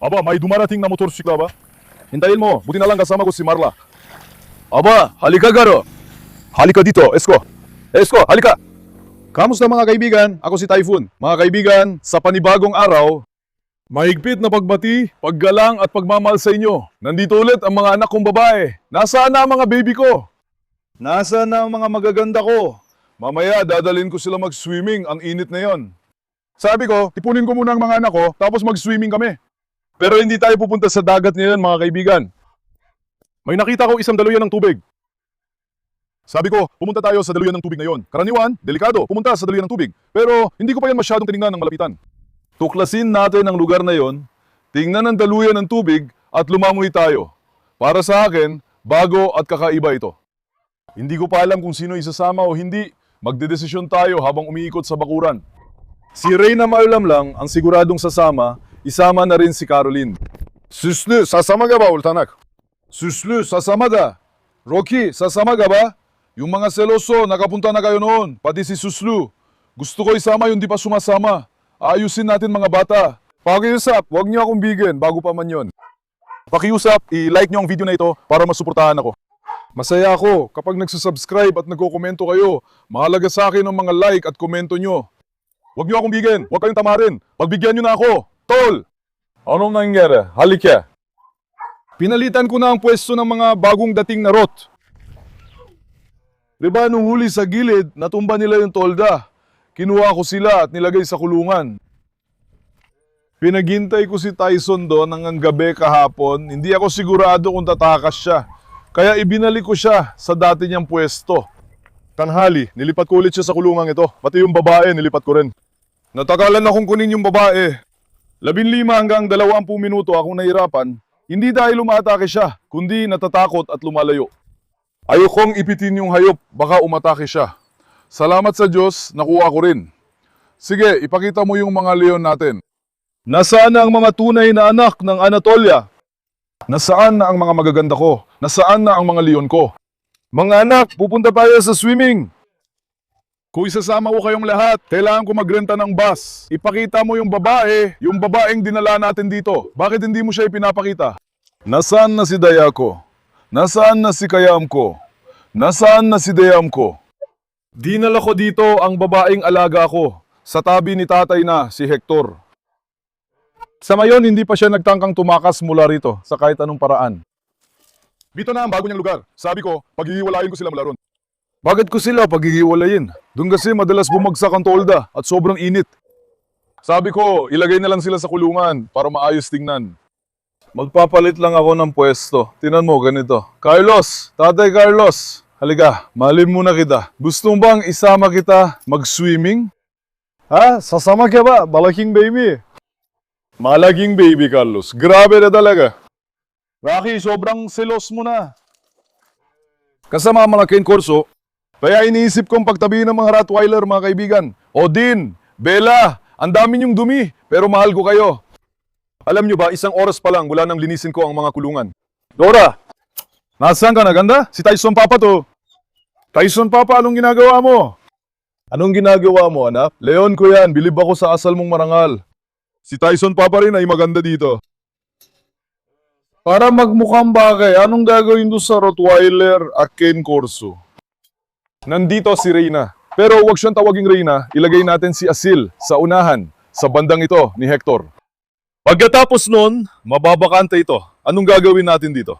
Aba, may dumarating na motorsikla ba? Hintayin mo, buti na lang kasama ko si Marla. Aba, halika Garo. Halika dito, Esko. Esko, halika. Kamusta mga kaibigan? Ako si Typhoon. Mga kaibigan, sa panibagong araw, mahigpit na pagbati, paggalang at pagmamahal sa inyo. Nandito ulit ang mga anak kong babae. Nasaan na ang mga baby ko? Nasaan na ang mga magaganda ko? Mamaya dadalhin ko sila mag-swimming, ang init na yon. Sabi ko, tipunin ko muna ang mga anak ko, tapos mag-swimming kami. Pero hindi tayo pupunta sa dagat ngayon mga kaibigan. May nakita ko isang daluyan ng tubig. Sabi ko, pumunta tayo sa daluyan ng tubig na yon. Karaniwan, delikado, pumunta sa daluyan ng tubig. Pero hindi ko pa yan masyadong tinignan ng malapitan. Tuklasin natin ang lugar na yon, tingnan ang daluyan ng tubig at lumangoy tayo. Para sa akin, bago at kakaiba ito. Hindi ko pa alam kung sino isasama o hindi. Magdedesisyon tayo habang umiikot sa bakuran. Si Reyna Maulam lang ang siguradong sasama, isama na rin si Caroline. Süslü, sasama ka ba, Ultanak? Süslü, sasama ka. Rocky, sasama ka ba? Yung mga seloso, nakapunta na kayo noon, pati si Süslü. Gusto ko isama yung di pa sumasama. Ayusin natin mga bata. Pakiusap, huwag niyo akong bigyan bago pa man yon. Pakiusap, i-like niyo ang video na ito para masuportahan ako. Masaya ako kapag nagsasubscribe at nagko-komento kayo. Mahalaga sa akin ang mga like at komento nyo. Huwag niyo akong bigyan, huwag kayong tamarin. Pagbigyan niyo na ako. Tol! Anong nangyari? Halika. Pinalitan ko na ang pwesto ng mga bagong dating na rot. Diba nung huli sa gilid, natumba nila yung tolda. Kinuha ko sila at nilagay sa kulungan. Pinaghintay ko si Tyson doon hanggang gabi kahapon. Hindi ako sigurado kung tatakas siya. Kaya ibinalik ko siya sa dati niyang pwesto. Tanghali, nilipat ko ulit siya sa kulungang ito. Pati yung babae, nilipat ko rin. Natagalan akong kunin yung babae. 15 hanggang 20 minuto akong nahirapan. Hindi dahil umatake siya, kundi natatakot at lumalayo. Ayokong ipitin yung hayop, baka umatake siya. Salamat sa Diyos, nakuha ko rin. Sige, ipakita mo yung mga leon natin. Nasaan na ang mga tunay na anak ng Anatolia? Nasaan na ang mga magaganda ko? Nasaan na ang mga leon ko? Mga anak, pupunta tayo sa swimming. Kung isasama ko kayong lahat, kailangan ko magrenta ng bus. Ipakita mo yung babaeng dinala natin dito. Bakit hindi mo siya ipinapakita? Nasaan na si Dayako? Nasaan na si Kayam ko? Nasaan na si Dayam ko? Dinala ko dito ang babaeng alaga ko. Sa tabi ni tatay na, si Hector. Sa ngayon, hindi pa siya nagtangkang tumakas mula rito sa kahit anong paraan. Dito na ang bago niyang lugar. Sabi ko, paghihiwalayin ko sila mula ron. Bakit ko sila paghihiwalayin? Doon kasi madalas bumagsak ang tolda at sobrang init. Sabi ko, ilagay na lang sila sa kulungan para maayos tingnan. Magpapalit lang ako ng pwesto. Tingnan mo, ganito. Carlos, Tatay Carlos, halika, mahalin muna kita. Gusto mo bang isama kita mag-swimming? Ha? Sasama ka ba? Malaking baby. Malaking baby, Carlos. Grabe na talaga. Rocky, sobrang selos mo na. Kasama ang mga Ken Corso, kaya iniisip kong pagtabihin ng mga Rottweiler, mga kaibigan. Odin, Bella, ang dami niyong dumi, pero mahal ko kayo. Alam niyo ba, 1 oras pa lang mula nang linisin ko ang mga kulungan. Dora, nasaan ka na, ganda? Si Tyson Papa to. Tyson Papa, anong ginagawa mo? Anong ginagawa mo, anak? Leon ko yan, bilib ako sa asal mong marangal. Si Tyson Papa rin ay maganda dito. Para magmukhang bagay, anong gagawin doon sa Rottweiler at Ken Corso? Nandito si Reyna. Pero huwag siyang tawaging Reyna, ilagay natin si Asil sa unahan, sa bandang ito ni Hector. Pagkatapos nun, mababakante ito. Anong gagawin natin dito?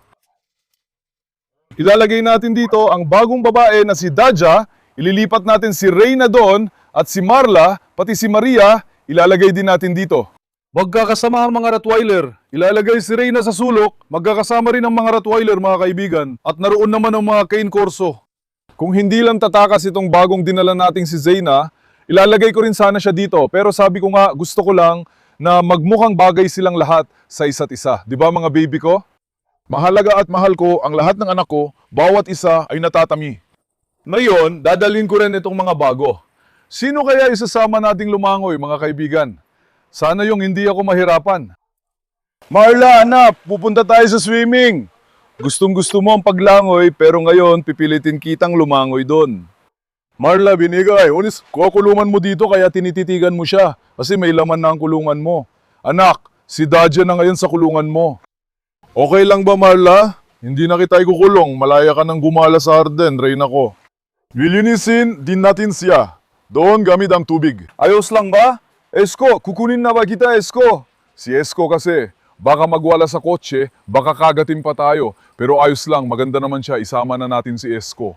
Ilalagay natin dito ang bagong babae na si Daja, ililipat natin si Reyna doon, at si Marla, pati si Maria, ilalagay din natin dito. Magkakasama ang mga Rottweiler. Ilalagay si Reyna sa sulok, magkakasama rin ang mga Rottweiler, mga kaibigan, at naroon naman ang mga Ken Corso. Kung hindi lang tatakas itong bagong dinala nating si Zeyna, ilalagay ko rin sana siya dito. Pero sabi ko nga, gusto ko lang na magmukhang bagay silang lahat sa isa't isa. Di ba mga baby ko? Mahalaga at mahal ko ang lahat ng anak ko, bawat isa ay natatami. Ngayon, dadalhin ko rin itong mga bago. Sino kaya isasama nating lumangoy, mga kaibigan? Sana yung hindi ako mahirapan. Marla, anak, pupunta tayo sa swimming. Gustong-gusto mo ang paglangoy, pero ngayon pipilitin kitang lumangoy doon. Marla, binigay. Unis, kukulungan mo dito kaya tinititigan mo siya. Kasi may laman na ang kulungan mo. Anak, Si Dadya na ngayon sa kulungan mo. Okay lang ba, Marla? Hindi na kita ikukulong. Malaya ka nang gumala sa Arden, Reyna ko. Lilinisin din natin siya. Doon gamit ang tubig. Ayos lang ba? Esko, kukunin na ba kita, Esko? Si Esko kasi, baka magwala sa kotse, baka kagatin pa tayo. Pero ayos lang, maganda naman siya. Isama na natin si Esko.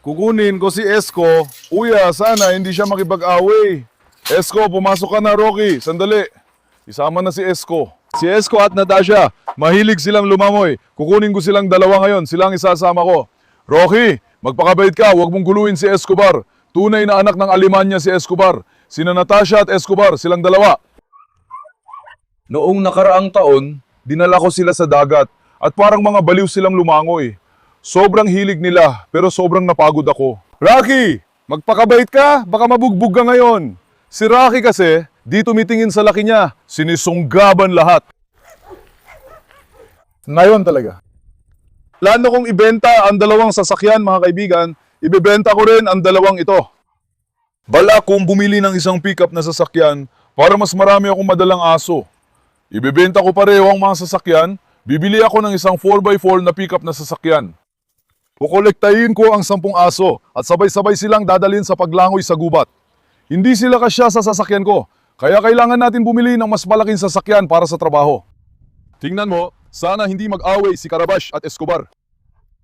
Kukunin ko si Esko. Uya, sana hindi siya makipag-away. Esko, pumasok ka na, Rocky. Sandali. Isama na si Esko. Si Esko at Natasha, mahilig silang lumamoy. Kukunin ko silang dalawa ngayon. Silang isasama ko. Rocky, magpakabait ka. Huwag mong guluhin si Escobar. Tunay na anak ng Alemanya si Escobar. Sina Natasha at Escobar, silang dalawa. Noong nakaraang taon, dinala ko sila sa dagat. At parang mga baliw silang lumangoy. Sobrang hilig nila, pero sobrang napagod ako. Rocky, magpakabait ka, baka mabugbog ka ngayon. Si Rocky kasi, di tumitingin sa laki niya, sinisunggaban lahat. Ngayon talaga. Plano kong ibenta ang dalawang sasakyan, mga kaibigan. Ibebenta ko rin ang dalawang ito. Bala kong bumili ng isang pickup na sasakyan para mas marami akong madalang aso. Ibebenta ko pareho ang mga sasakyan, bibili ako ng isang 4x4 na pickup na sasakyan. Kukolektahin ko ang 10 aso at sabay-sabay silang dadalhin sa paglangoy sa gubat. Hindi sila kasya sa sasakyan ko, kaya kailangan natin bumili ng mas malaking sasakyan para sa trabaho. Tingnan mo, sana hindi mag-away si Carabash at Escobar.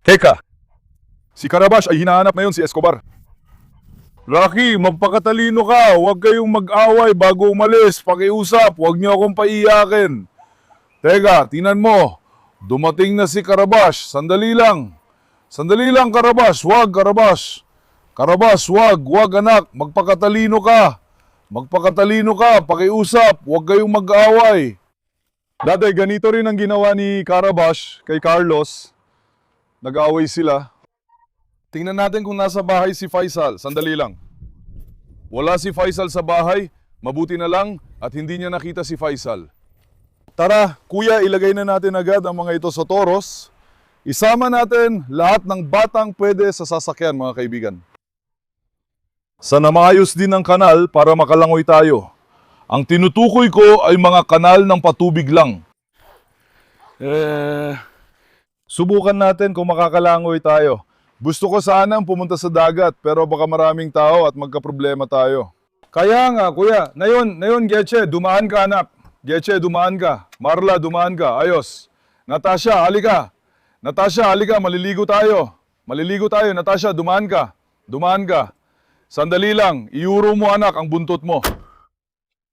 Teka, si Carabash ay hinahanap ngayon si Escobar. Rocky, magpakatalino ka, huwag kayong mag-away bago umalis, pakiusap, huwag niyo akong paiyakin. Teka, tingnan mo, dumating na si Carabash, sandali lang. Sandali lang, Carabash. Wag, Carabash. Carabash, wag anak. Magpakatalino ka. Magpakatalino ka. Pakiusap. Huwag kayong mag-away. Dati, ganito rin ang ginawa ni Carabash kay Carlos. Nag-away sila. Tingnan natin kung nasa bahay si Faisal. Sandali lang. Wala si Faisal sa bahay. Mabuti na lang at hindi niya nakita si Faisal. Tara, kuya, ilagay na natin agad ang mga ito sa toros. Isama natin lahat ng batang pwede sa sasakyan, mga kaibigan. Sana maayos din ang kanal para makalangoy tayo. Ang tinutukoy ko ay mga kanal ng patubig lang. Subukan natin kung makakalangoy tayo. Gusto ko sanang pumunta sa dagat pero baka maraming tao at magkaproblema tayo. Kaya nga, kuya. Nayon, Getche, dumaan ka, anak. Getche, dumaan ka. Marla, dumaan ka. Ayos. Natasha, halika. Natasha, halika, maliligo tayo. Maliligo tayo, Natasha, dumaan ka. Dumaan ka. Sandali lang, iuro mo anak ang buntot mo.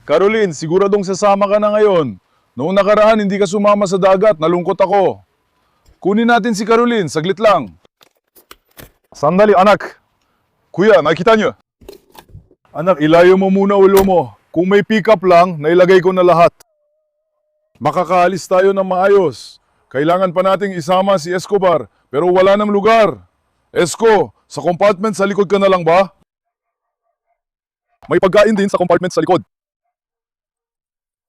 Caroline, siguradong sasama ka na ngayon. Noong nakaraan, hindi ka sumama sa dagat, nalungkot ako. Kunin natin si Caroline, saglit lang. Sandali, anak. Kuya, nakita niyo? Anak, ilayo mo muna ulo mo. Kung may pick-up lang, nailagay ko na lahat. Makakaalis tayo ng maayos. Kailangan pa nating isama si Escobar, pero wala nang lugar. Esco, sa compartment sa likod ka na lang ba? May pagkain din sa compartment sa likod.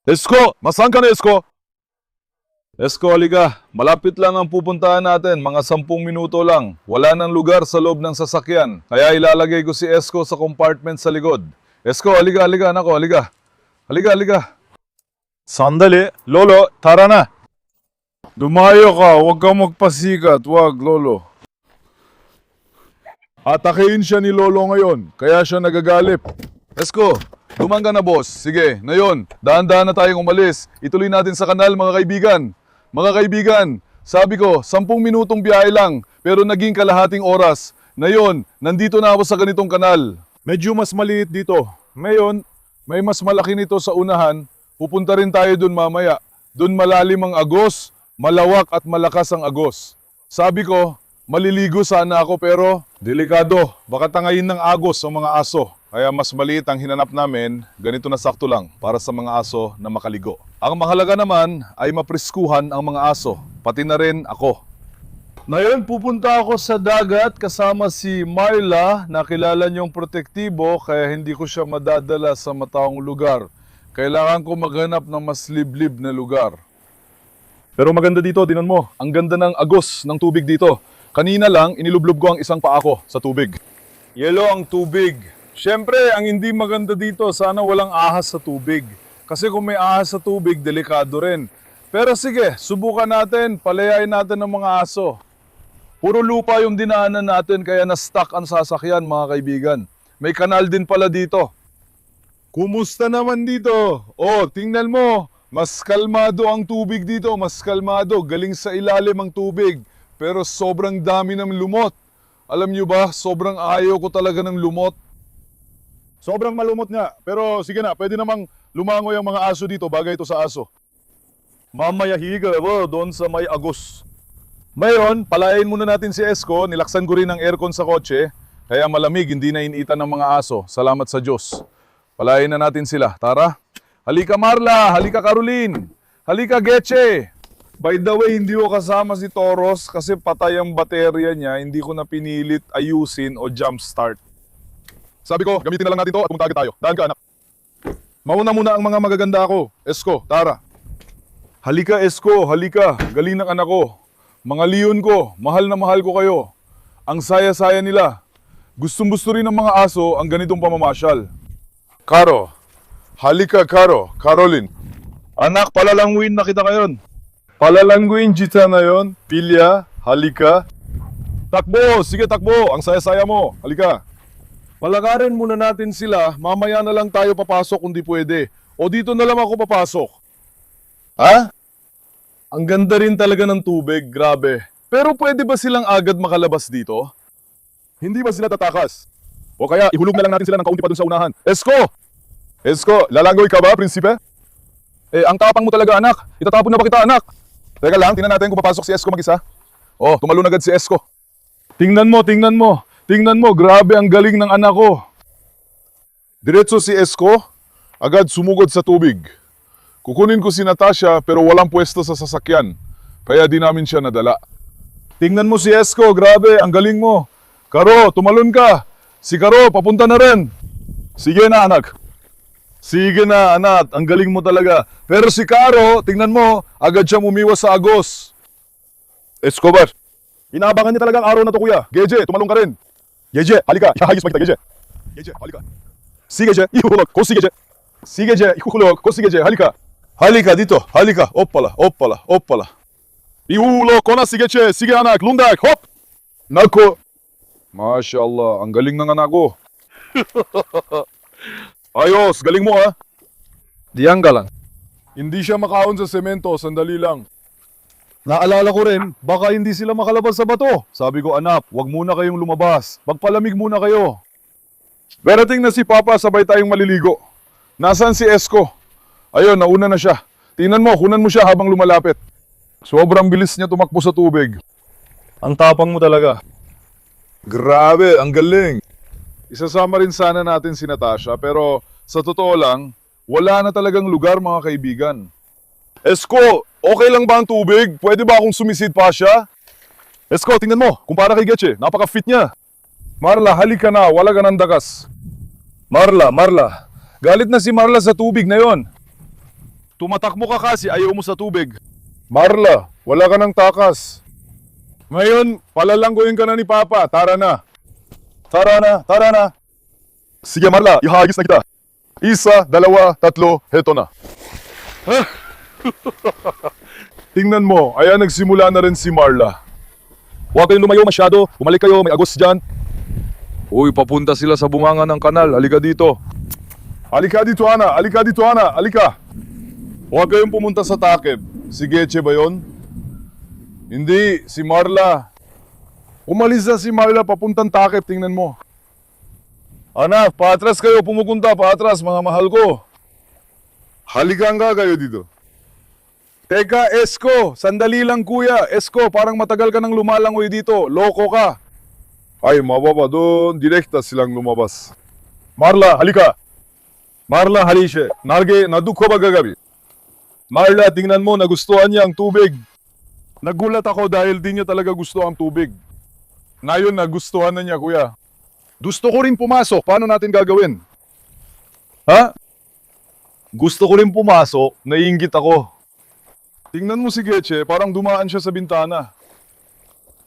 Esco, masaan ka na, Esco? Esco, halika. Malapit lang ang pupuntahan natin, mga 10 minuto lang. Wala nang lugar sa loob ng sasakyan, kaya ilalagay ko si Esco sa compartment sa likod. Esco, halika, anako, halika. Halika. Sandali, Lolo, tara na. Dumayo ka, huwag kang magpasikat, huwag, Lolo. Atakein siya ni Lolo ngayon, kaya siya nagagalip. Esko, dumaan ka na, boss. Sige, ngayon, dahan-dahan na tayong umalis. Ituloy natin sa kanal, mga kaibigan. Mga kaibigan, sabi ko, 10 minutong biyahe lang, pero naging kalahating oras. Ngayon, nandito na ako sa ganitong kanal. Medyo mas maliit dito. Ngayon, may mas malaki nito sa unahan. Pupunta rin tayo dun mamaya. Dun malalim ang agos. Malawak at malakas ang agos. Sabi ko, maliligo sana ako pero delikado. Baka tangayin ng agos ang mga aso. Kaya mas maliit ang hinanap namin, ganito na sakto lang para sa mga aso na makaligo. Ang mahalaga naman ay mapriskuhan ang mga aso, pati na rin ako. Ngayon pupunta ako sa dagat kasama si Marla na kilala niyong protektibo kaya hindi ko siya madadala sa mataong lugar. Kailangan ko maghanap ng mas liblib na lugar. Pero maganda dito, tinan mo. Ang ganda ng agos ng tubig dito. Kanina lang, inilublob ko ang isang paa ko sa tubig. Yelo ang tubig. Siyempre, ang hindi maganda dito, sana walang ahas sa tubig. Kasi kung may ahas sa tubig, delikado rin. Pero sige, subukan natin, palayain natin ng mga aso. Puro lupa yung dinaanan natin kaya na-stuck ang sasakyan mga kaibigan. May kanal din pala dito. Kumusta naman dito? Oh, tingnan mo. Mas kalmado ang tubig dito, mas kalmado. Galing sa ilalim ang tubig. Pero sobrang dami ng lumot. Alam nyo ba, sobrang ayaw ko talaga ng lumot. Sobrang malumot nga. Pero sige na, pwede namang lumangoy ang mga aso dito. Bagay ito sa aso. Mamaya higa doon sa may agos. Ngayon, palayain muna natin si Esko. Nilaksan ko rin ang aircon sa kotse. Kaya malamig, hindi na initan ng mga aso. Salamat sa Diyos. Palayain na natin sila. Tara. Halika Marla, halika Caroline. Halika Getche. By the way, hindi ko kasama si Toros kasi patay ang baterya niya. Hindi ko na pinilit ayusin o jump start. Sabi ko, gamitin na lang natin to at pumunta agad tayo. Daan ka anak. Mauna muna ang mga magaganda ko. Esko, tara. Halika Esko, halika. Galing ng anak ko. Mga leon ko, mahal na mahal ko kayo. Ang saya-saya nila. Gustong-gusto rin ng mga aso ang ganitong pamamasyal. Karo, halika Karo, Caroline. Anak, palalangguin na kita ngayon. Palalangguin kita na yon. Pilya, halika. Takbo, sige takbo, ang saya-saya mo. Halika. Palagarin muna natin sila, mamaya na lang tayo papasok kung di pwede. O dito na lang ako papasok. Ha? Ang ganda rin talaga ng tubig, grabe. Pero pwede ba silang agad makalabas dito? Hindi ba sila tatakas? O kaya ihulog na lang natin sila ng kaunti pa dun sa unahan. Esko! Esko, lalangoy ka ba, prinsipe? Eh, ang tapang mo talaga, anak. Itatapon na ba kita, anak? Teka lang, tingnan natin kung papasok si Esko mag-isa. Oh, tumalon agad si Esko. Tingnan mo, tingnan mo. Tingnan mo, grabe ang galing ng anak ko. Diretso si Esko, agad sumugod sa tubig. Kukunin ko si Natasha pero walang pwesto sa sasakyan. Kaya di namin siya nadala. Tingnan mo si Esko, grabe, ang galing mo. Karo, tumalon ka. Si Karo, papunta na rin. Sige na anak. Sige na anak, ang galing mo talaga. Pero si Karo, tingnan mo, agad siya umiwas sa agos. Escobar, inaabangan niya talaga ang araw na to kuya. Geje, tumalon ka rin. Geje, halika, ihahayos pa kita, Geje. Geje, halika. Sige Geje, ihulog ko si Geje. Sige Geje, ihulog ko si Geje, halika. Halika dito, halika, opala, opala, opala. Ihulog ko na, sige che, sige anak, lundag, hop! Nako! Masya Allah, ang galing ng anak ko. Ayos, galing mo ha. Diyan ka lang. Hindi siya makaon sa semento, sandali lang. Naalala ko rin, baka hindi sila makalabas sa bato. Sabi ko, anak, wag muna kayong lumabas. Magpalamig muna kayo. Berating na si Papa, sabay tayong maliligo. Nasaan si Esko? Ayun, nauna na siya. Tingnan mo, kunan mo siya habang lumalapit. Sobrang bilis niya tumakbo sa tubig. Ang tapang mo talaga. Grabe, ang galing. Isasama rin sana natin si Natasha, pero sa totoo lang, wala na talagang lugar mga kaibigan. Esko, okay lang ba ang tubig? Pwede ba akong sumisid pa siya? Esko, tingnan mo, kumpara kay Getche, napaka-fit niya. Marla, halika na, wala ka ng dakas. Marla, galit na si Marla sa tubig na yon. Tumatakbo ka kasi ayaw mo sa tubig. Marla, wala ka ng takas. Ngayon, palalangguin ka na ni Papa. Tara na. Tara na, tara na. Sige Marla, ihagis na kita. 1, 2, 3, heto na. Tingnan mo, ayan nagsimula na rin si Marla. Huwag kayong lumayo masyado. Bumalik kayo, may agos dyan. Uy, papunta sila sa bunganga ng kanal. Halika dito. Halika dito, Ana. Halika dito, Ana. Halika. Huwag kayong pumunta sa takip. Si Getche ba yun? Hindi, si Marla. Umalis na si Marla papuntang takip, tingnan mo. Anak, paatras kayo, pumupunta, paatras, mga mahal ko. Halika nga kayo dito. Teka, Esko, sandali lang kuya. Esko, parang matagal ka nang lumalangoy dito. Loko ka. Ay, mababa doon, direkta silang lumabas. Marla, halika. Marla, halishe. Narge, nadukho ba gagabi? Marla, tingnan mo, nagustuhan niya ang tubig. Nagulat ako dahil di niya talaga gusto ang tubig. Ngayon, nagustuhan na niya, kuya. Gusto ko rin pumasok. Paano natin gagawin? Ha? Gusto ko rin pumasok. Naiinggit ako. Tingnan mo si Getche, parang dumaan siya sa bintana.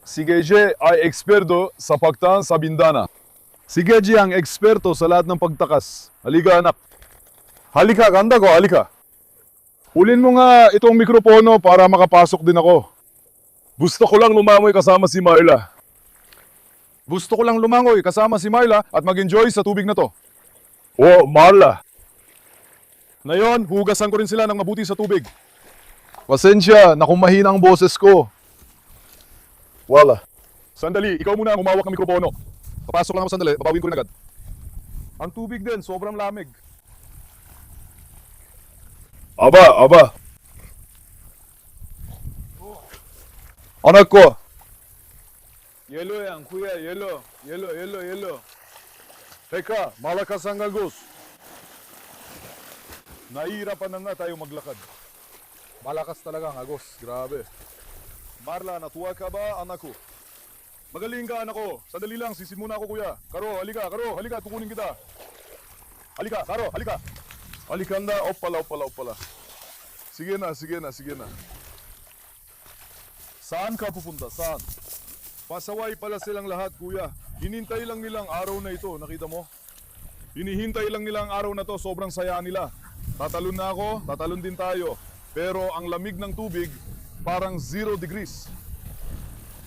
Si Getche ay eksperto sa pagtaan sa bintana. Si Getche ang eksperto sa lahat ng pagtakas. Halika, anak. Halika, ganda ko, halika. Ulin mo nga itong mikropono para makapasok din ako. Gusto ko lang lumangoy kasama si Marla. Gusto ko lang lumangoy kasama si Marla at mag-enjoy sa tubig na to. Oh, Marla. Ngayon, hugasan ko rin sila ng mabuti sa tubig. Pasensya na kung mahina ang boses ko. Wala. Sandali, ikaw muna ang umawak ng mikropono. Papasok lang ako sandali, babawin ko rin agad. Ang tubig din, sobrang lamig. Aba. Anak ko. Yelo yan, kuya, yelo. Yelo. Teka, malakas ang agos. Nahihirapan na nga tayo maglakad. Malakas talaga ang agos, grabe. Marla, natuwa ka ba, anak ko? Magaling ka, anak ko. Sandali lang, sisin muna ako, kuya. Karo, halika, tukunin kita. Halika, Karo, halika. Halika na, opala. Sige na. Saan ka pupunta? Saan? Pasaway pala silang lahat, kuya. Hinintay lang nilang araw na ito, nakita mo? Hinihintay lang nilang araw na to, sobrang saya nila. Tatalon na ako, tatalon din tayo. Pero ang lamig ng tubig, parang 0 degrees.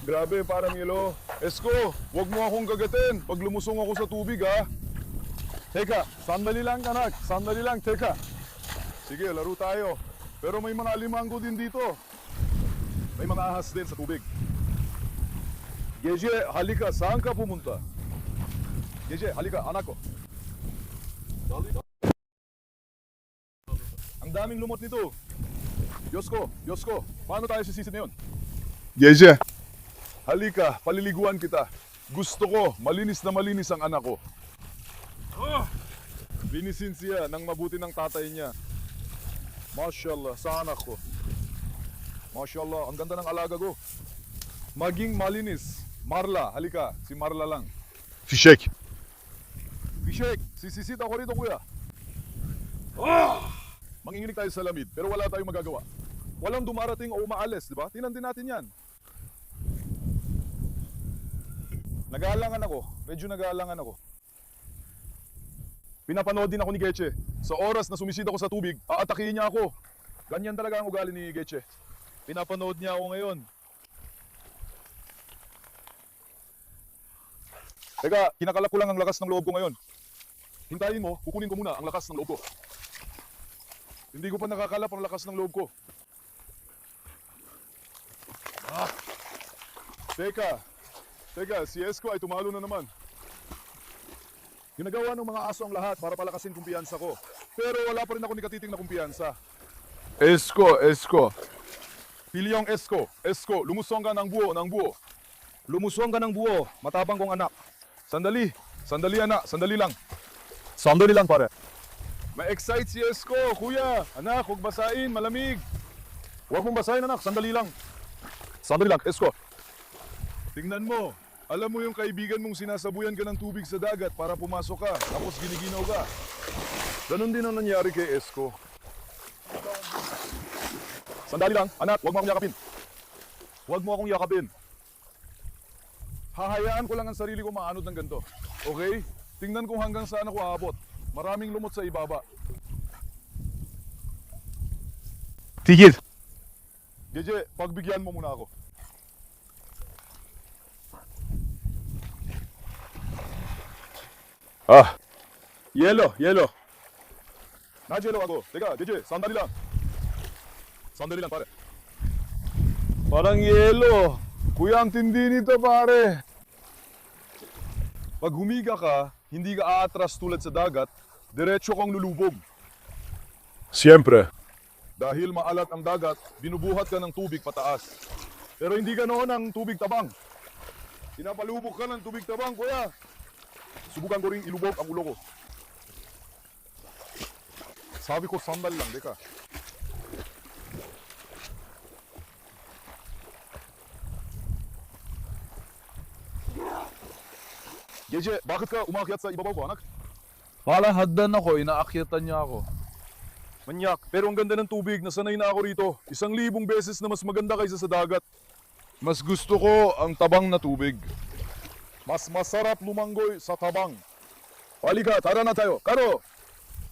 Grabe, parang yelo. Esko, wag mo akong gagatin pag lumusong ako sa tubig, ha? Teka, sandali lang, anak. Sandali lang, teka. Sige, laro tayo. Pero may mga alimango din dito. May mga ahas din sa tubig. Geje, halika. Saan ka pumunta? Geje, halika, anak ko. Ang daming lumot nito. Yosko, paano tayo sisisid na yun? Geje, halika, paliliguan kita. Gusto ko, malinis na malinis ang anak ko. Linisin siya ng mabuti ng tatay niya. Mashallah, sa anak ko. Mashallah, ang ganda ng alaga ko. Maging malinis. Marla, halika. Si Marla lang. Fishek, sisisit ako rito, kuya. Manginginig tayo sa lamid, pero wala tayong magagawa. Walang dumarating o umaalis, di ba? Tingnan din natin yan. Nag-aalangan ako. Medyo nag-aalangan ako. Pinapanood din ako ni Geche. Sa oras na sumisid ako sa tubig, aatakihin niya ako. Ganyan talaga ang ugali ni Geche. Pinapanood niya ako ngayon. Teka, kinakalap ko lang ang lakas ng loob ko ngayon. Hintayin mo, kukunin ko muna ang lakas ng loob ko. Hindi ko pa nakakalap ang lakas ng loob ko. Teka, si Esko ay tumalo na naman. Ginagawa ng mga aso ang lahat para palakasin kumpiyansa ko. Pero wala pa rin ako ni katiting na kumpiyansa. Esko. Pilyong Esko, lumusong ka ng buo. Lumusong ka ng buo, matapang kong anak. Sandali anak, sandali lang. Sandali lang pare. Ma-excite si Esko, kuya. Anak, huwag basahin, malamig. Huwag mong basahin anak, sandali lang. Sandali lang, Esko. Tingnan mo. Alam mo yung kaibigan mong sinasabuyan ka ng tubig sa dagat para pumasok ka, tapos giniginaw ka. Ganon din ang nangyari kay Esko. Sandali lang, anak, huwag mo akong yakapin. Huwag mo akong yakapin. Hahayaan ko lang ang sarili ko maanod ng ganito. Okay? Tingnan kung hanggang saan ako aabot. Maraming lumot sa ibaba. Tigil! Geje, pagbigyan mo muna ako. Yelo. Nag-yelo ako. Teka, Geje, sandali lang. Sandali lang, pare. Parang yelo. Kuya, ang tindi nito, pare. Pag humiga ka, hindi ka aatras tulad sa dagat, diretso kang lulubog. Siyempre. Dahil maalat ang dagat, binubuhat ka ng tubig pataas. Pero hindi ganoon ang tubig tabang. Pinapalubog ka ng tubig tabang, kuya. Subukan ko ring ilubog ang ulo ko. Sabi ko, sandal lang, deka. Geje, bakit ka umakyat sa ibabaw ko, anak? Palahaddan ako, inaakyatan niya ako. Manyak, pero ang ganda ng tubig, nasanay na ako rito. 1,000 beses na mas maganda kaysa sa dagat. Mas gusto ko ang tabang na tubig. Mas masarap lumanggoy sa tabang. Halika, tara na tayo. Karo!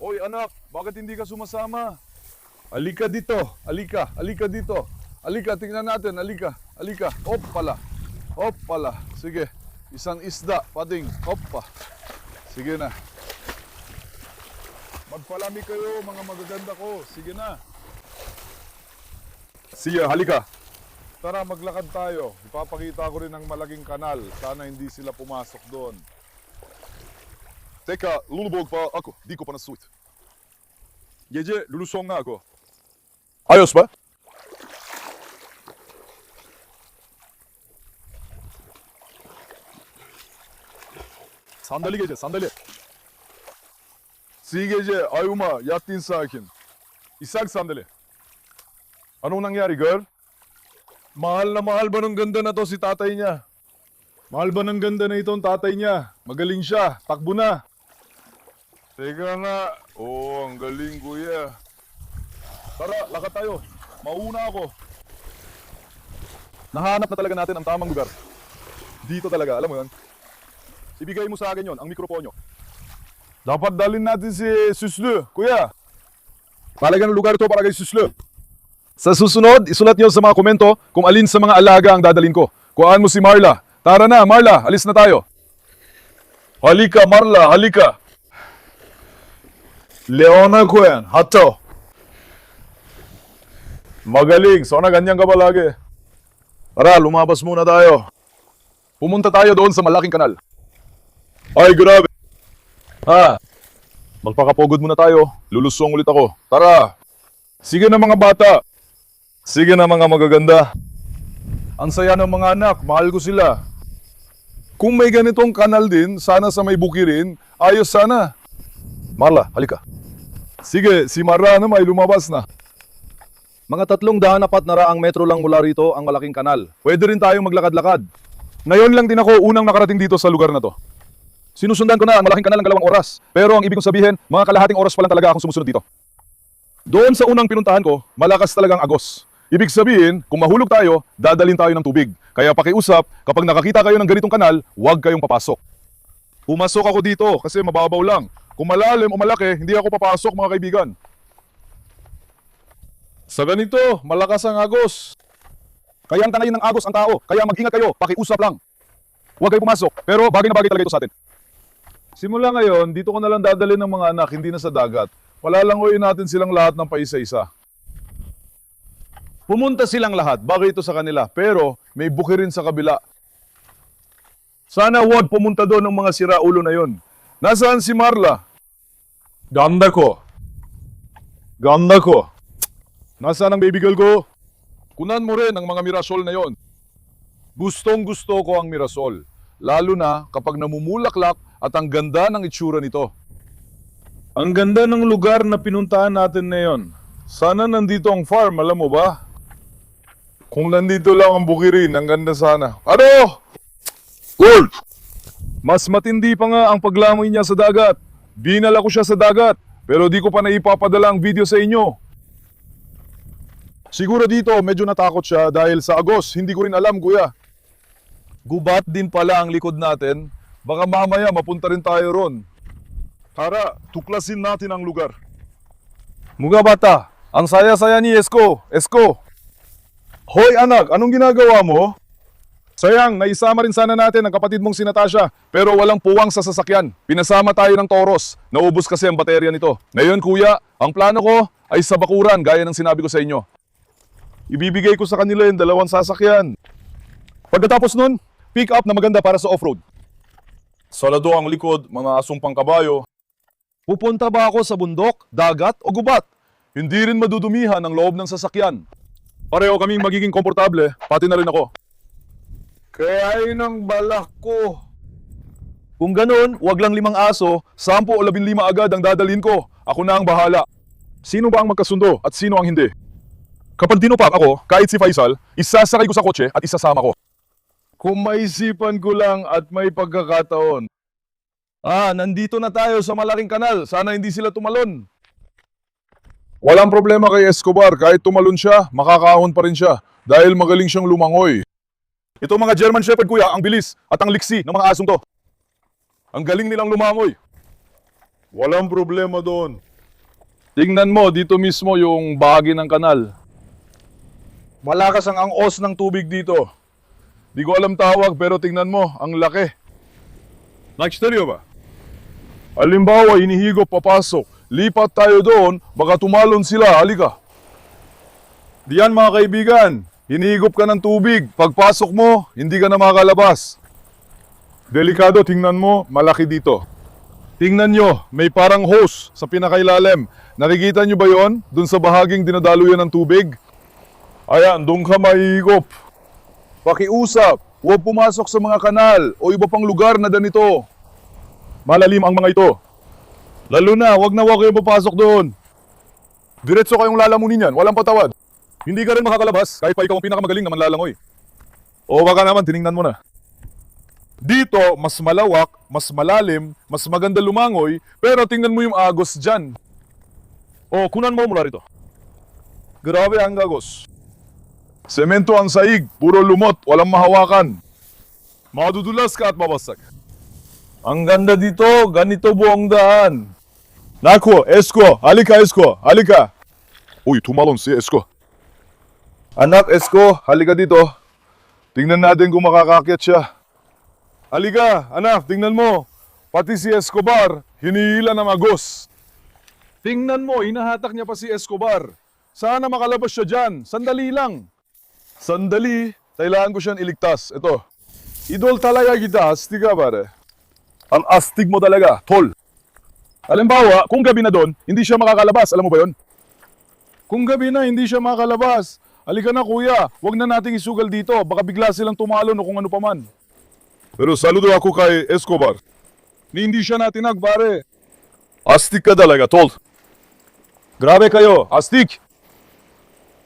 Oy anak, bakit hindi ka sumasama? Alika dito, alika dito. Alika, tingnan natin, alika. Hop pala. Sige, isang isda, pading, hoppa. Sige na. Magpalami kayo, mga magaganda ko. Sige na. Siya, halika. Tara, maglakad tayo. Ipapakita ko rin ang malaking kanal. Sana hindi sila pumasok doon. Teka, lulubog pa ako. Di ko pa nasuit. Gece lulusong na ako. Ayos ba? Sandali gece, sandali. Sige gece, ayuma, yattın sakin. İshak sandali. Anong nangyari, girl? Mahal ba ng ganda na to si tatay niya? Mahal ba ng ganda na itong tatay niya? Magaling siya, takbo na. Teka nga. Oh, ang galing kuya. Tara, lakad tayo. Mauna ako. Nahanap na talaga natin ang tamang lugar. Dito talaga, alam mo yun? Ibigay mo sa akin yon, ang mikroponyo. Dapat dalhin natin si Süslü, kuya. Talagang lugar ito para kay Süslü. Sa susunod, isulat niyo sa mga komento kung alin sa mga alaga ang dadalhin ko. Kuhaan mo si Marla. Tara na, Marla, alis na tayo. Halika, Marla, halika. Leona Cohen, hato. Magaling, sana ganyan ka palagi. Tara, lumabas muna tayo. Pumunta tayo doon sa malaking kanal. Ay, grabe. Magpakapogod muna tayo. Lulusong ulit ako. Tara. Sige na mga bata. Sige na mga magaganda. Ang saya ng mga anak, mahal ko sila. Kung may ganitong kanal din, sana sa may bukirin, ayos sana. Marla, halika. Sige, si Marla na may lumabas na. Mga 300 na raang metro lang mula rito ang malaking kanal. Pwede rin tayong maglakad-lakad. Ngayon lang din ako unang nakarating dito sa lugar na to. Sinusundan ko na ang malaking kanal ng 2 oras. Pero ang ibig kong sabihin, mga kalahating oras pa lang talaga akong sumusunod dito. Doon sa unang pinuntahan ko, malakas talagang agos. Ibig sabihin, kung mahulog tayo, dadalhin tayo ng tubig. Kaya pakiusap, kapag nakakita kayo ng ganitong kanal, huwag kayong papasok. Pumasok ako dito kasi mababaw lang. Kung malalim o malaki, hindi ako papasok mga kaibigan. Sa ganito, malakas ang agos. Kaya ang tangayin ng agos ang tao. Kaya mag-ingat kayo, pakiusap lang. Huwag kayo pumasok, pero bagay na bagay talaga ito sa atin. Simula ngayon, dito ko na lang dadalhin ng mga anak, hindi na sa dagat. Palalangoyin natin silang lahat ng paisa-isa. Pumunta silang lahat, bagay ito sa kanila, pero may buki rin sa kabila. Sana huwag pumunta doon ng mga siraulo na yon. Nasaan si Marla? Ganda ko. Nasaan ang baby girl ko? Kunan mo rin ang mga mirasol na yon. Gustong gusto ko ang mirasol. Lalo na kapag namumulaklak at ang ganda ng itsura nito. Ang ganda ng lugar na pinuntahan natin na yon. Sana nandito ang farm, alam mo ba? Kung nandito lang ang bukirin, ang ganda sana. Ano? Cool! Mas matindi pa nga ang paglamoy niya sa dagat. Binala ko siya sa dagat, pero di ko pa naipapadala ang video sa inyo. Siguro dito medyo natakot siya dahil sa agos, hindi ko rin alam kuya. Gubat din pala ang likod natin. Baka mamaya mapunta rin tayo ron. Tara, tuklasin natin ang lugar. Mga bata, ang saya-saya ni Esko. Hoy anak, anong ginagawa mo? Sayang, naisama rin sana natin ang kapatid mong si Natasha, pero walang puwang sa sasakyan. Pinasama tayo ng Toros. Naubos kasi ang baterya nito. Ngayon kuya, ang plano ko ay sa bakuran gaya ng sinabi ko sa inyo. Ibibigay ko sa kanila yung 2 sasakyan. Pagkatapos nun, pick up na maganda para sa off-road. Salado ang likod, mga asong pangkabayo. Pupunta ba ako sa bundok, dagat o gubat? Hindi rin madudumihan ang loob ng sasakyan. Pareho kaming magiging komportable, pati na rin ako. Kaya yun ang balak ko. Kung ganun, wag lang 5 aso, 10 o 15 agad ang dadalhin ko. Ako na ang bahala. Sino ba ang magkasundo at sino ang hindi? Kapag dinupak ako, kahit si Faisal, isasakay ko sa kotse at isasama ko. Kung maisipan ko lang at may pagkakataon. Nandito na tayo sa malaking kanal. Sana hindi sila tumalon. Walang problema kay Escobar. Kahit tumalon siya, makakaahon pa rin siya. Dahil magaling siyang lumangoy. Ito mga German Shepherd kuya, ang bilis at ang liksi ng mga asong to. Ang galing nilang lumangoy. Walang problema doon. Tingnan mo, dito mismo yung bahagi ng kanal. Malakas ang angos ng tubig dito. Di ko alam tawag, pero tingnan mo, ang laki. Nakikita ba? Halimbawa, hinihigop papasok. Lipat tayo doon, baka tumalon sila. Halika. Diyan mga kaibigan, hinihigop ka ng tubig. Pagpasok mo, hindi ka na makalabas. Delikado, tingnan mo, malaki dito. Tingnan nyo, may parang hose sa pinakailalim. Nakikita nyo ba yon? Doon sa bahaging dinadaluyan ng tubig? Ayan, doon ka mahihigop. Pakiusap, huwag pumasok sa mga kanal o iba pang lugar na ganito. Malalim ang mga ito. Lalo na, huwag kayo papasok doon. Diretso kayong lalamunin yan, walang patawad. Hindi ka rin makakalabas kahit pa ikaw ang pinakamagaling na manlalangoy. O baka naman, tiningnan mo na. Dito, mas malawak, mas malalim, mas maganda lumangoy, pero tingnan mo yung agos dyan. O, kunan mo mula rito. Grabe ang agos. Semento ang saig, puro lumot, walang mahawakan. Madudulas ka at mabasag. Ang ganda dito, ganito buong daan. Nako, Esko, halika Esko, halika. Uy, tumalon si Esko. Anak Esko, halika dito. Tingnan natin kung makakakyat siya. Halika, anak, tingnan mo. Pati si Escobar, hinihila ng agos. Tingnan mo, hinahatak niya pa si Escobar. Sana makalabas siya dyan. Sandali lang. Sandali, kailangan ko siyang iligtas. Ito. Idol talaga kita, astig ka pare. Ang astig mo talaga, tol. Halimbawa, kung gabi na doon, hindi siya makakalabas. Alam mo ba yon? Kung gabi na, hindi siya makakalabas. Halika na kuya, wag na nating isugal dito. Baka bigla silang tumalon o kung ano pa man. Pero saludo ako kay Escobar. Ni hindi siya natinag, pare. Astig ka talaga, tol. Grabe kayo, astig.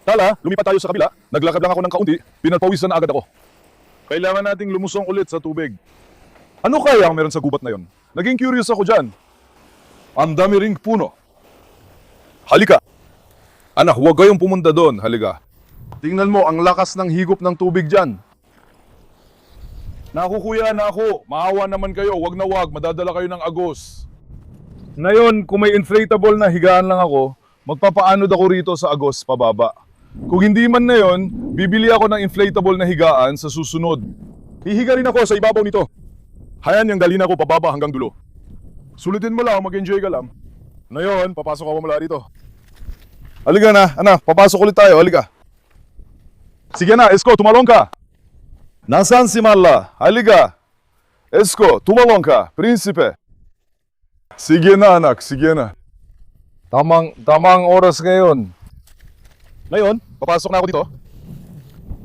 Tala, lumipat tayo sa kabila. Naglakad lang ako ng kaunti, pinagpawisan na agad ako. Kailangan nating lumusong ulit sa tubig. Ano kaya ang meron sa gubat na yon? Naging curious ako dyan. Ang dami ring puno. Halika. Anak, huwag kayong pumunta doon, halika. Tingnan mo, ang lakas ng higop ng tubig dyan. Naku kuya, naku, maawa naman kayo, wag na wag, madadala kayo ng agos. Ngayon, kung may inflatable na higaan lang ako, magpapaanod ako rito sa agos pababa. Kung hindi man na yon, bibili ako ng inflatable na higaan sa susunod. Hihiga rin ako sa ibabaw nito. Hayan yung galina ko pababa hanggang dulo. Sulitin mo lang, mag-enjoy ka lang. Ngayon, papasok ako mula rito. Halika na, anak, papasok ulit tayo, halika. Sige na, Esko, tumalong ka. Nasaan si Marla? Halika. Esko, tumalong ka, prinsipe. Sige na anak, sige na. Tamang oras ngayon. Ngayon, papasok na ako dito.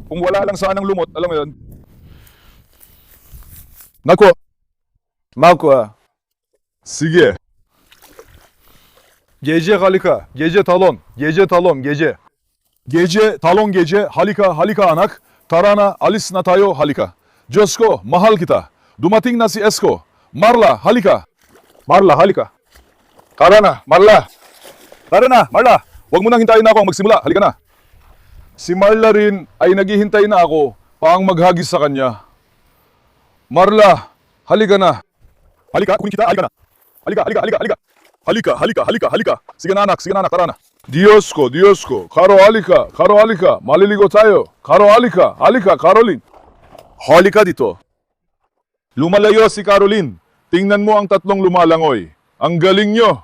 Kung wala lang sanang lumot, alam mo yun. Nako. Sige. Gece halika, gece talon, gece. Gece talon gece, halika anak. Tarana, alis na tayo, halika. Diyos ko, mahal kita. Dumating na si Esko. Marla, halika. Marla, halika. Tarana, Marla. Tarana, Marla. Huwag mo nang hintayin na ako ang magsimula. Halika na. Si Marla rin ay naghihintay na ako paang maghagis sa kanya. Marla, halika na. Halika, kunin kita, halika na. Halika. Sige na anak, tara na. Diyos ko, Karo halika, maliligo tayo. Karo halika, Caroline. Halika dito. Lumalayo si Caroline. Tingnan mo ang tatlong lumalangoy. Ang galing nyo.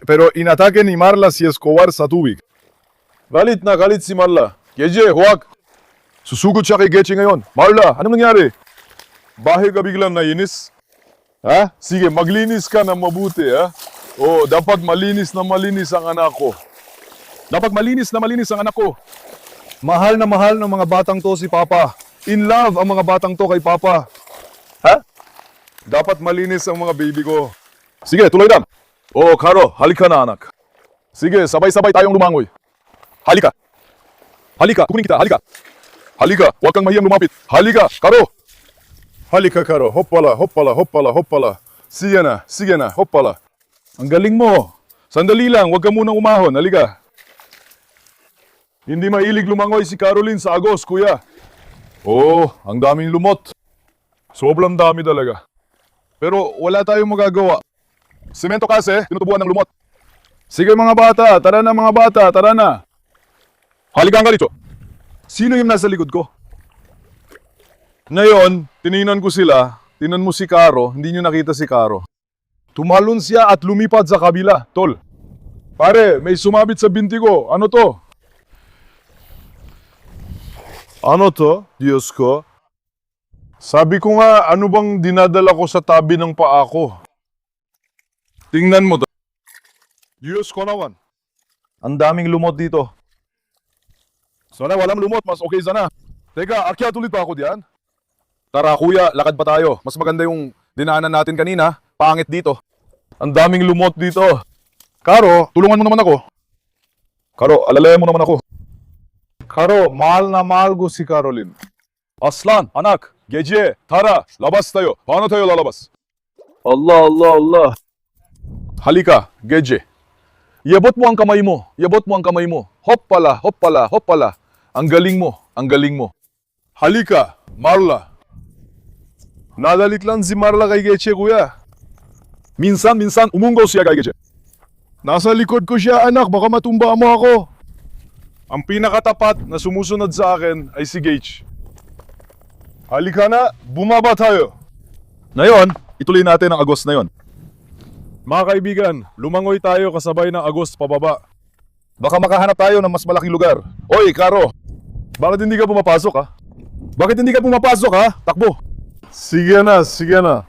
Pero inatake ni Marla si Escobar sa tubig. Galit si Marla. Gece, huwag. Susugod siya kay Gece ngayon. Marla, anong nangyari? Bakit ka biglang nainis? Ha? Sige, maglinis ka na mabuti, ha? Oh, dapat malinis ang anak ko. Dapat malinis ang anak ko. Mahal na mahal ng mga batang to si Papa. In love ang mga batang to kay Papa. Ha? Dapat malinis ang mga baby ko. Sige, tuloy lang. Oh, Karo, halika na anak. Sige, sabay-sabay tayong lumangoy. Halika, kukunin kita, halika. Halika, huwag kang mahiyang lumapit. Halika, Karo. Halika, Karo. Hoppala. Sige na, hoppala. Ang galing mo. Sandali lang, huwag ka munang umahon. Halika. Hindi mailig lumangoy si Caroline sa agos, kuya. Oh, ang daming lumot. Sobrang dami talaga. Pero wala tayong magagawa. Semento kasi, tinutubuan ng lumot. Sige mga bata, tara na mga bata, tara na. Halika ka dito. Sino yung nasa likod ko? Ngayon, tiningnan ko sila. Tinan mo si Karo, hindi nyo nakita si Karo. Tumalon siya at lumipad sa kabila, tol. Pare, may sumabit sa binti ko. Ano to? Ano to? Diyos ko. Sabi ko nga, ano bang dinadala ko sa tabi ng paa ko? Tingnan mo to. Diyos ko naman. Ang daming lumot dito. Sana walang lumot, mas okay sana. Teka, akyat ulit pa ako diyan. Tara kuya, lakad pa tayo. Mas maganda yung dinaanan natin kanina. Pangit dito. Ang daming lumot dito. Karo, tulungan mo naman ako. Karo, alalayan mo naman ako. Karo, mahal na mahal ko si Caroline. Aslan, anak, gece, tara, labas tayo. Paano tayo lalabas? Allah, Allah, Allah. Halika, gece. Iabot mo ang kamay mo. Iabot mo ang kamay mo. Hoppala, hoppala, hoppala. Ang galing mo, ang galing mo. Halika, Marla. Nadalit lang si Marla kay Gece, kuya. Minsan, umunggaw siya kay Gece. Nasa likod ko siya, anak. Baka matumba mo ako. Ang pinakatapat na sumusunod sa akin ay si Gage. Halika na, bumaba tayo. Ngayon, ituloy natin ang Agos na yon. Mga kaibigan, lumangoy tayo kasabay ng Agos pababa. Baka makahanap tayo ng mas malaking lugar. Oy, Karo, bakit hindi ka pumapasok ha? Bakit hindi ka pumapasok ha? Takbo. Sige na, sige na.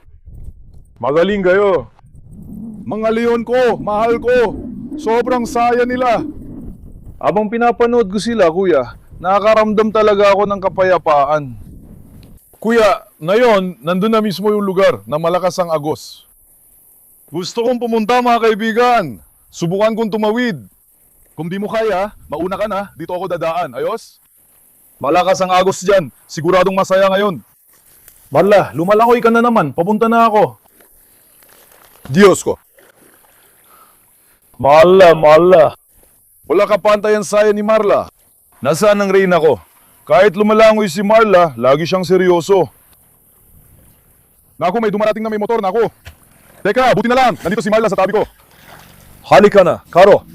Magaling kayo. Mga leon ko, mahal ko. Sobrang saya nila. Abang pinapanood ko sila, kuya, nakakaramdam talaga ako ng kapayapaan. Kuya, ngayon, nandun na mismo yung lugar na malakas ang Agos. Gusto kong pumunta mga kaibigan. Subukan kong tumawid. Kung di mo kaya, mauna ka na, dito ako dadaan. Ayos? Malakas ang Agos dyan. Siguradong masaya ngayon. Marla, lumalangoy ka na naman. Papunta na ako. Diyos ko. Marla, Marla. Wala ka pantayan saya ni Marla. Nasaan ang reyna ko? Kahit lumalangoy si Marla, lagi siyang seryoso. Naku, may dumarating na may motor, naku. Teka, buti na lang. Nandito si Marla sa tabi ko. Halika na, Karo.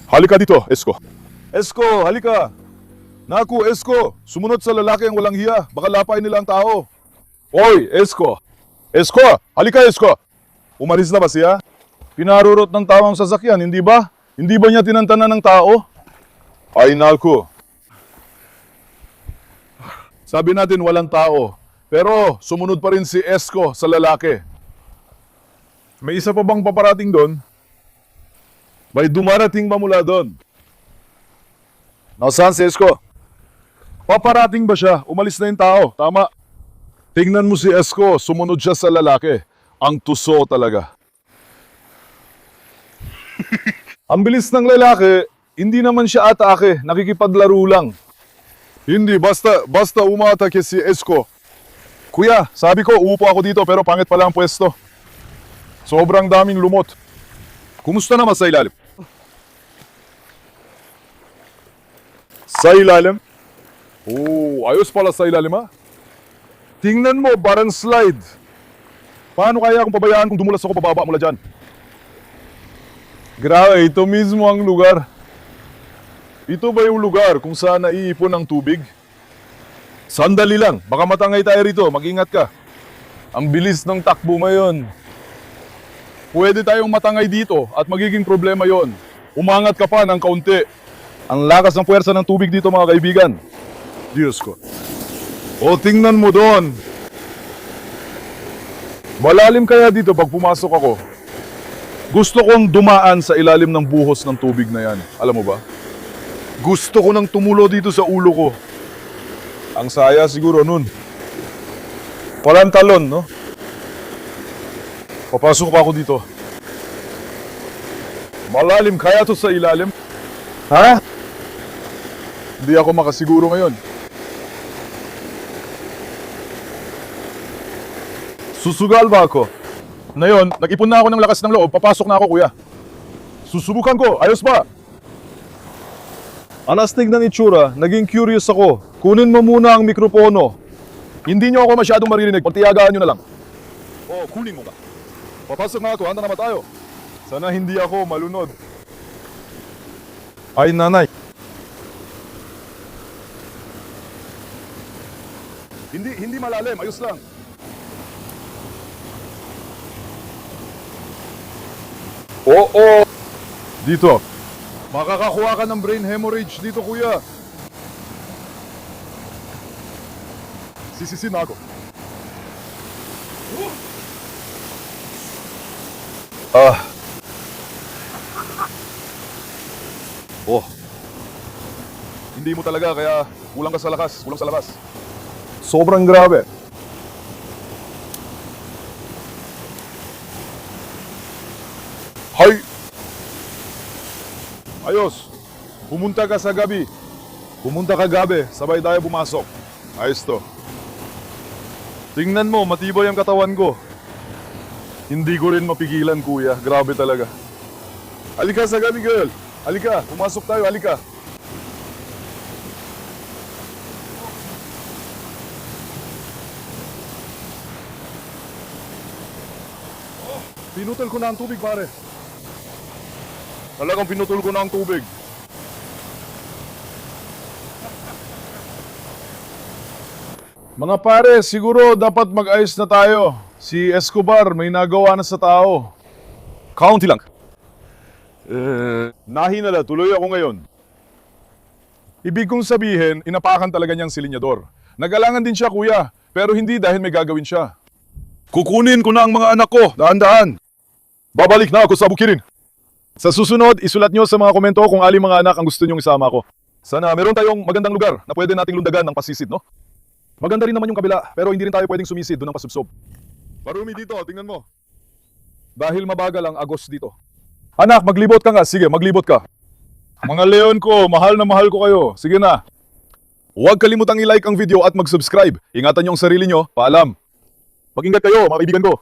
Halika dito, Esko. Esko, halika. Naku, Esko, sumunod sa lalaki ang walang hiya. Baka lapay nila ang tao. Oy, Esko. Esko, halika Esko. Umalis na ba siya? Pinarurot ng tao ang sasakyan, hindi ba? Hindi ba niya tinantanan ng tao? Ay, naku. Sabi natin walang tao. Pero sumunod pa rin si Esko sa lalaki. May isa pa bang paparating doon? May dumarating ba mula doon? Nasaan si Esko? Paparating ba siya? Umalis na yung tao. Tama. Tingnan mo si Esko, sumunod siya sa lalaki. Ang tuso talaga. Ang bilis ng lalaki, hindi naman siya atake, nakikipaglaro lang. Hindi, basta umatake si Esko. Kuya, sabi ko, uupo ako dito pero pangit pala ang pwesto. Sobrang daming lumot. Kumusta naman sa ilalim? Sa ilalim? Oo, ayos pala sa ilalim ha? Tingnan mo, parang slide. Paano kaya kung pabayaan kung dumulas ako pababa mula dyan? Grabe, ito mismo ang lugar. Ito ba yung lugar kung saan naiipon ang tubig? Sandali lang, baka matangay tayo rito, mag-ingat ka. Ang bilis ng takbo ngayon. Pwede tayong matangay dito at magiging problema yon. Umangat ka pa ng kaunti. Ang lakas ng puwersa ng tubig dito mga kaibigan. Diyos ko. O tingnan mo doon. Malalim kaya dito pag pumasok ako. Gusto kong dumaan sa ilalim ng buhos ng tubig na yan. Alam mo ba? Gusto ko nang tumulo dito sa ulo ko. Ang saya siguro nun. Walang talon, no? Papasok pa ako dito. Malalim kaya to sa ilalim? Ha? Hindi ako makasiguro ngayon. Susugal ba ako? Ngayon, nag-ipon na ako ng lakas ng loob. Papasok na ako, kuya. Susubukan ko. Ayos ba? Ang astig ng itsura, naging curious ako. Kunin mo muna ang mikropono. Hindi nyo ako masyadong maririnig. Pagtiyagaan nyo na lang. Oh, kunin mo ba? Papasok na ako. Handa naman tayo. Sana hindi ako malunod. Ay, nanay. Hindi malalim. Ayos lang. Oo. Dito. Makakakuha ka ng brain hemorrhage dito, kuya. Sisisin ako. Oh. Hindi mo talaga, kaya kulang ka sa lakas, kulang sa labas. Sobrang grabe. Hay! Ayos. Pumunta ka sa gabi. Pumunta ka gabi, sabay tayo pumasok. Ayos to. Tingnan mo, matibay ang katawan ko. Hindi ko rin mapigilan, kuya. Grabe talaga. Halika sa gabi, girl. Halika, pumasok tayo, halika. Pinutol ko na ang tubig, pare. Talagang pinutol ko na ang tubig. Mga pare, siguro dapat mag-ayos na tayo. Si Escobar may nagawa na sa tao. Kaunti lang. Nahinala, tuloy ako ngayon. Ibig kong sabihin, inapakan talaga niyang si Linyador. Nagalangan din siya, kuya, pero hindi dahil may gagawin siya. Kukunin ko na ang mga anak ko, daan-daan. Babalik na ako sa bukirin. Sa susunod, isulat nyo sa mga komento kung alin mga anak ang gusto nyong isama ko. Sana meron tayong magandang lugar na pwede nating lundagan ng pasisid, no? Maganda rin naman yung kabila, pero hindi rin tayo pwedeng sumisid doon ng pasubsob. Marumi dito, tingnan mo. Dahil mabagal ang agos dito. Anak, maglibot ka nga. Sige, maglibot ka. Mga leon ko, mahal na mahal ko kayo. Sige na. Huwag kalimutang i-like ang video at mag-subscribe. Ingatan niyo ang sarili niyo. Paalam. Mag-ingat kayo, mga kaibigan ko.